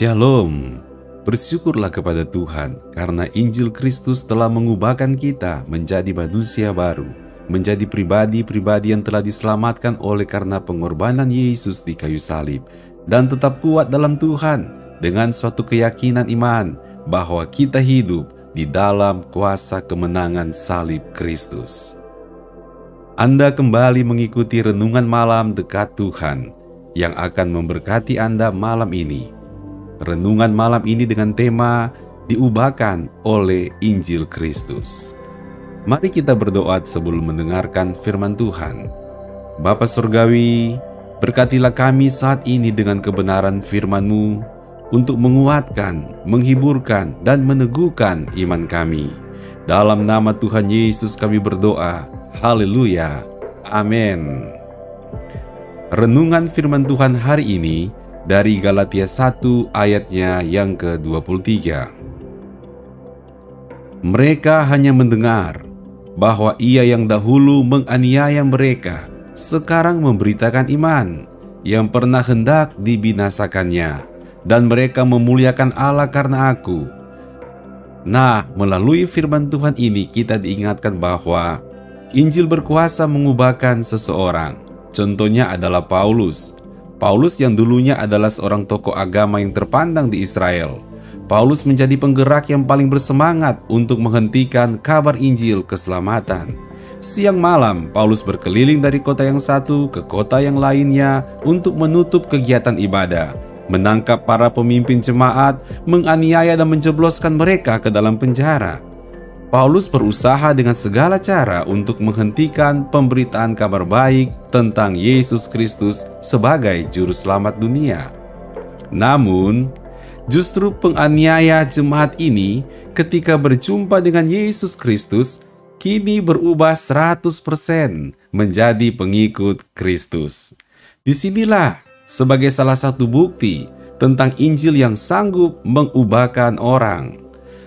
Shalom, bersyukurlah kepada Tuhan karena Injil Kristus telah mengubahkan kita menjadi manusia baru, menjadi pribadi-pribadi yang telah diselamatkan oleh karena pengorbanan Yesus di kayu salib, dan tetap kuat dalam Tuhan dengan suatu keyakinan iman bahwa kita hidup di dalam kuasa kemenangan salib Kristus. Anda kembali mengikuti renungan malam dekat Tuhan yang akan memberkati Anda malam ini. Renungan malam ini dengan tema diubahkan oleh Injil Kristus. Mari kita berdoa sebelum mendengarkan firman Tuhan. Bapa Surgawi, berkatilah kami saat ini dengan kebenaran firman-Mu untuk menguatkan, menghiburkan, dan meneguhkan iman kami. Dalam nama Tuhan Yesus kami berdoa. Haleluya. Amin. Renungan firman Tuhan hari ini dari Galatia 1 ayatnya yang ke-23. Mereka hanya mendengar bahwa ia yang dahulu menganiaya mereka sekarang memberitakan iman yang pernah hendak dibinasakannya, dan mereka memuliakan Allah karena aku. Nah, melalui firman Tuhan ini kita diingatkan bahwa Injil berkuasa mengubahkan seseorang. Contohnya adalah Paulus yang dulunya adalah seorang tokoh agama yang terpandang di Israel. Paulus menjadi penggerak yang paling bersemangat untuk menghentikan kabar Injil keselamatan. Siang malam, Paulus berkeliling dari kota yang satu ke kota yang lainnya untuk menutup kegiatan ibadah, menangkap para pemimpin jemaat, menganiaya dan menjebloskan mereka ke dalam penjara. Paulus berusaha dengan segala cara untuk menghentikan pemberitaan kabar baik tentang Yesus Kristus sebagai juru selamat dunia. Namun, justru penganiaya jemaat ini ketika berjumpa dengan Yesus Kristus, kini berubah 100% menjadi pengikut Kristus. Disinilah sebagai salah satu bukti tentang Injil yang sanggup mengubahkan orang.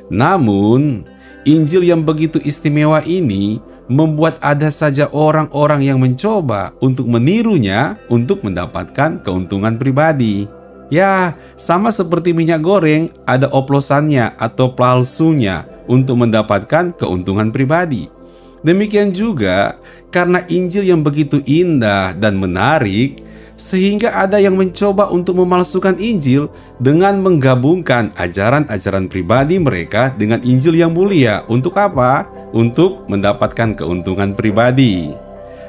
Namun, Injil yang begitu istimewa ini membuat ada saja orang-orang yang mencoba untuk menirunya untuk mendapatkan keuntungan pribadi. Ya, sama seperti minyak goreng, ada oplosannya atau palsunya untuk mendapatkan keuntungan pribadi. Demikian juga karena Injil yang begitu indah dan menarik, sehingga ada yang mencoba untuk memalsukan Injil dengan menggabungkan ajaran-ajaran pribadi mereka dengan Injil yang mulia. Untuk apa? Untuk mendapatkan keuntungan pribadi.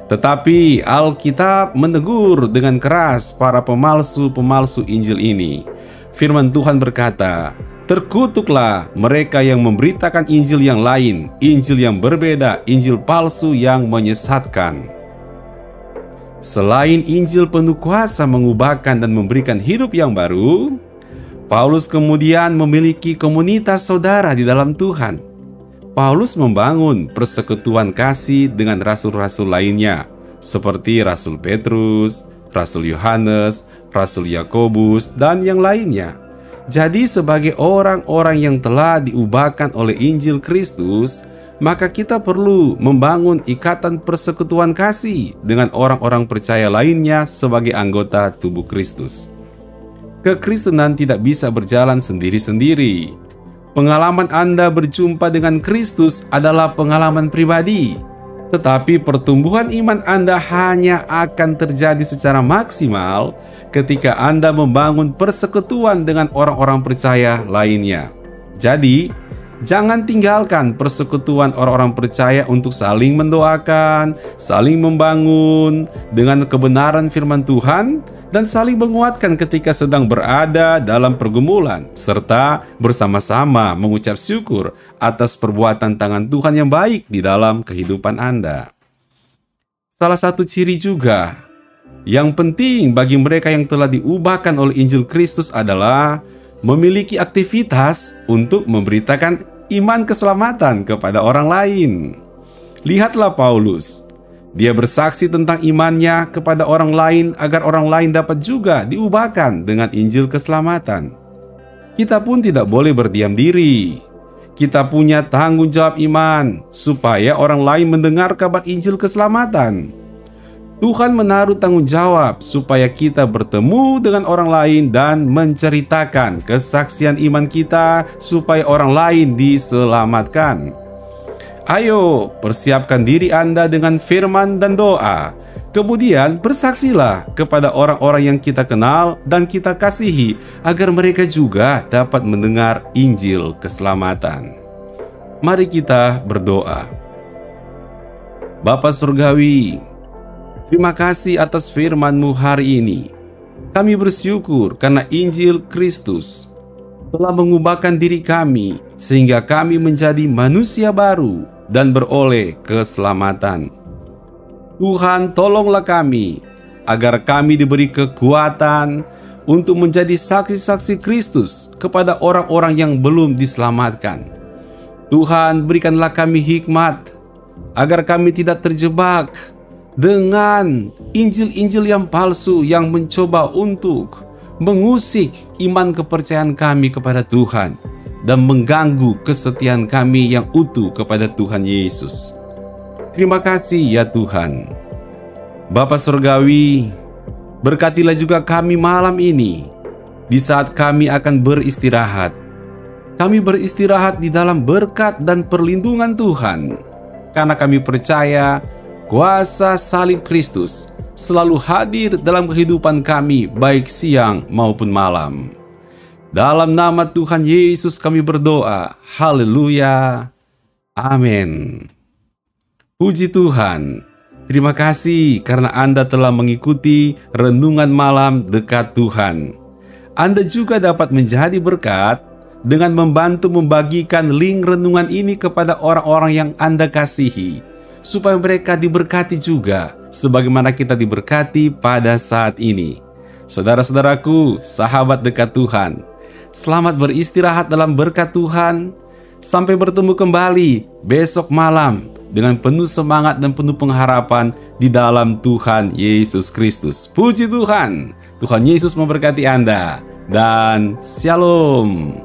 Tetapi Alkitab menegur dengan keras para pemalsu-pemalsu Injil ini. Firman Tuhan berkata, "Terkutuklah mereka yang memberitakan Injil yang lain, Injil yang berbeda, Injil palsu yang menyesatkan." Selain Injil penuh kuasa mengubahkan dan memberikan hidup yang baru, Paulus kemudian memiliki komunitas saudara di dalam Tuhan. Paulus membangun persekutuan kasih dengan rasul-rasul lainnya, seperti Rasul Petrus, Rasul Yohanes, Rasul Yakobus, dan yang lainnya. Jadi sebagai orang-orang yang telah diubahkan oleh Injil Kristus, maka kita perlu membangun ikatan persekutuan kasih dengan orang-orang percaya lainnya sebagai anggota tubuh Kristus. Kekristenan tidak bisa berjalan sendiri-sendiri. Pengalaman Anda berjumpa dengan Kristus adalah pengalaman pribadi, tetapi pertumbuhan iman Anda hanya akan terjadi secara maksimal ketika Anda membangun persekutuan dengan orang-orang percaya lainnya. Jadi, jangan tinggalkan persekutuan orang-orang percaya untuk saling mendoakan, saling membangun dengan kebenaran firman Tuhan, dan saling menguatkan ketika sedang berada dalam pergumulan, serta bersama-sama mengucap syukur atas perbuatan tangan Tuhan yang baik di dalam kehidupan Anda. Salah satu ciri juga yang penting bagi mereka yang telah diubahkan oleh Injil Kristus adalah memiliki aktivitas untuk memberitakan iman keselamatan kepada orang lain. Lihatlah Paulus. Dia bersaksi tentang imannya kepada orang lain agar orang lain dapat juga diubahkan dengan Injil keselamatan. Kita pun tidak boleh berdiam diri. Kita punya tanggung jawab iman supaya orang lain mendengar kabar Injil keselamatan. Tuhan menaruh tanggung jawab supaya kita bertemu dengan orang lain dan menceritakan kesaksian iman kita supaya orang lain diselamatkan. Ayo, persiapkan diri Anda dengan firman dan doa. Kemudian bersaksilah kepada orang-orang yang kita kenal dan kita kasihi agar mereka juga dapat mendengar Injil keselamatan. Mari kita berdoa. Bapa Surgawi, terima kasih atas firman-Mu hari ini. Kami bersyukur karena Injil Kristus telah mengubahkan diri kami sehingga kami menjadi manusia baru dan beroleh keselamatan. Tuhan, tolonglah kami agar kami diberi kekuatan untuk menjadi saksi-saksi Kristus kepada orang-orang yang belum diselamatkan. Tuhan, berikanlah kami hikmat agar kami tidak terjebak dengan Injil-Injil yang palsu yang mencoba untuk mengusik iman kepercayaan kami kepada Tuhan dan mengganggu kesetiaan kami yang utuh kepada Tuhan Yesus. Terima kasih ya Tuhan. Bapa Surgawi, berkatilah juga kami malam ini di saat kami akan beristirahat. Kami beristirahat di dalam berkat dan perlindungan Tuhan, karena kami percaya kuasa salib Kristus selalu hadir dalam kehidupan kami baik siang maupun malam. Dalam nama Tuhan Yesus kami berdoa. Haleluya. Amin. Puji Tuhan. Terima kasih karena Anda telah mengikuti renungan malam dekat Tuhan. Anda juga dapat menjadi berkat dengan membantu membagikan link renungan ini kepada orang-orang yang Anda kasihi, supaya mereka diberkati juga sebagaimana kita diberkati pada saat ini. Saudara-saudaraku, sahabat dekat Tuhan, selamat beristirahat dalam berkat Tuhan. Sampai bertemu kembali besok malam dengan penuh semangat dan penuh pengharapan di dalam Tuhan Yesus Kristus. Puji Tuhan. Tuhan Yesus memberkati Anda dan Shalom.